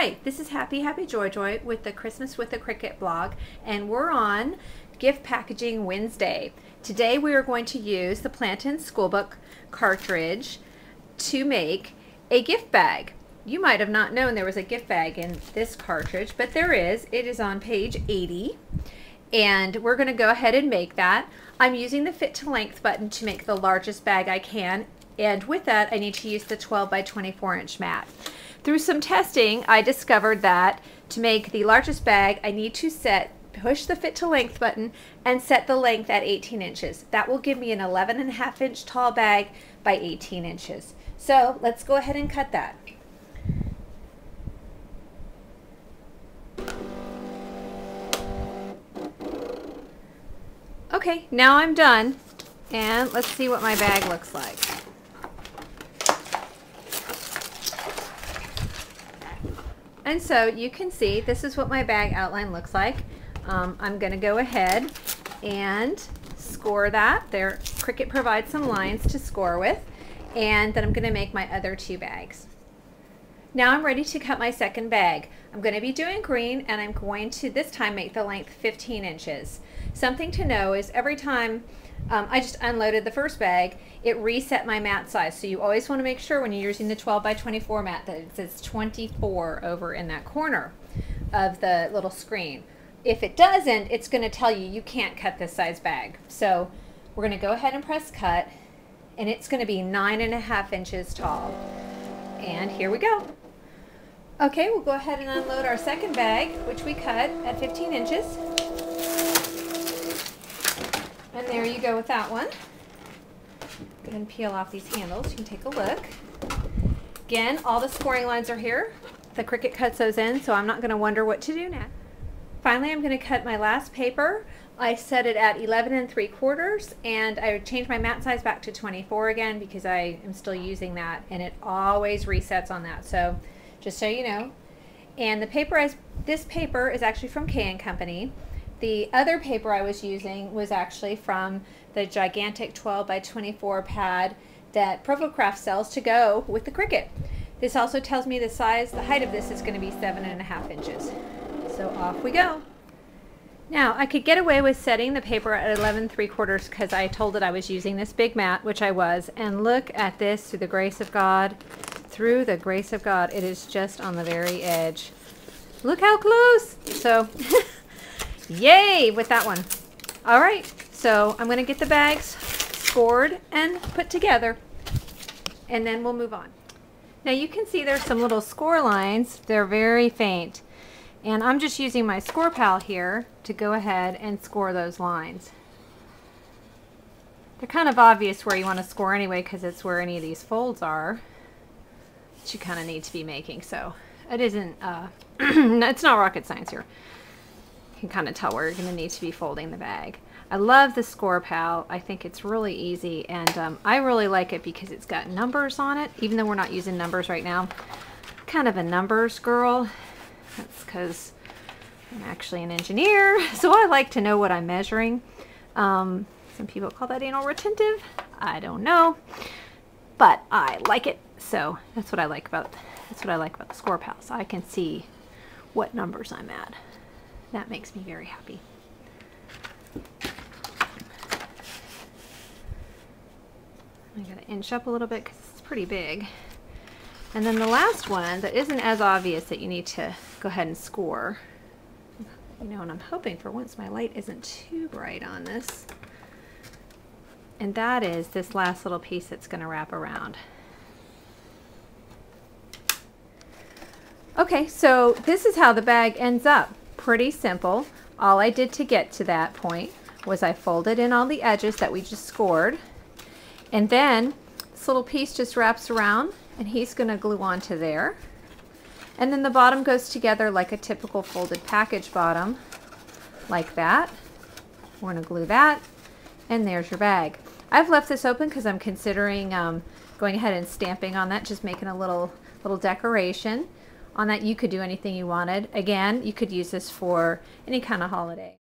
Hi, this is Happy Joy Joy with the Christmas with the Cricut blog, and we're on Gift Packaging Wednesday. Today we are going to use the Plantain Schoolbook cartridge to make a gift bag. You might have not known there was a gift bag in this cartridge, but there is. It is on page 80, and we're going to go ahead and make that. I'm using the fit to length button to make the largest bag I can, and with that I need to use the 12 by 24 inch mat. Through some testing, I discovered that to make the largest bag, I need to push the fit to length button and set the length at 18 inches. That will give me an 11.5 inch tall bag by 18 inches. So let's go ahead and cut that. Okay, now I'm done, and let's see what my bag looks like. And so you can see this is what my bag outline looks like. I'm going to go ahead and score that. There, Cricut provides some lines to score with, and then I'm going to make my other two bags. Now I'm ready to cut my second bag. I'm going to be doing green, and I'm going to this time make the length 15 inches. Something to know is every time I just unloaded the first bag, it reset my mat size. So you always want to make sure when you're using the 12 by 24 mat that it says 24 over in that corner of the little screen. If it doesn't, it's going to tell you you can't cut this size bag. So we're going to go ahead and press cut, and it's going to be 9.5 inches tall. And here we go. Okay, we'll go ahead and unload our second bag, which we cut at 15 inches. And there you go with that one. Go ahead and peel off these handles. You can take a look. Again, all the scoring lines are here. The Cricut cuts those in, so I'm not going to wonder what to do now. Finally, I'm going to cut my last paper. I set it at 11 3/4, and I changed my mat size back to 24 again because I am still using that, and it always resets on that. So just so you know. And the paper, this paper is actually from K & Company. The other paper I was using was actually from the gigantic 12 by 24 pad that ProvoCraft sells to go with the Cricut. This also tells me the size, the height of this is going to be 7.5 inches. So off we go. Now I could get away with setting the paper at 11 3/4 because I told it I was using this big mat, which I was, and look at this through the grace of God. Through the grace of God, it is just on the very edge. Look how close! So yay with that one. All right, so I'm going to get the bags scored and put together, and then we'll move on. Now you can see there's some little score lines. They're very faint, and I'm just using my score pal here to go ahead and score those lines. They're kind of obvious where you want to score anyway because it's where any of these folds are that you kind of need to be making. So it isn't, it's not rocket science here. You can kind of tell where you're going to need to be folding the bag. I love the score pal. I think it's really easy, and I really like it because it's got numbers on it, even though we're not using numbers right now. I'm kind of a numbers girl. That's because I'm actually an engineer, so I like to know what I'm measuring. Some people call that anal retentive. I don't know, but I like it. So that's what I like about the score pal. So I can see what numbers I'm at. That makes me very happy. I gotta inch up a little bit because it's pretty big. And then the last one that isn't as obvious that you need to go ahead and score, you know, and I'm hoping for once my light isn't too bright on this, and that is this last little piece that's going to wrap around. Okay, so this is how the bag ends up. Pretty simple. All I did to get to that point was I folded in all the edges that we just scored, and then this little piece just wraps around, and he's going to glue onto there, and then the bottom goes together like a typical folded package bottom, like that. We're going to glue that, and there's your bag. I've left this open because I'm considering going ahead and stamping on that, just making a little decoration on that. You could do anything you wanted. Again, you could use this for any kind of holiday.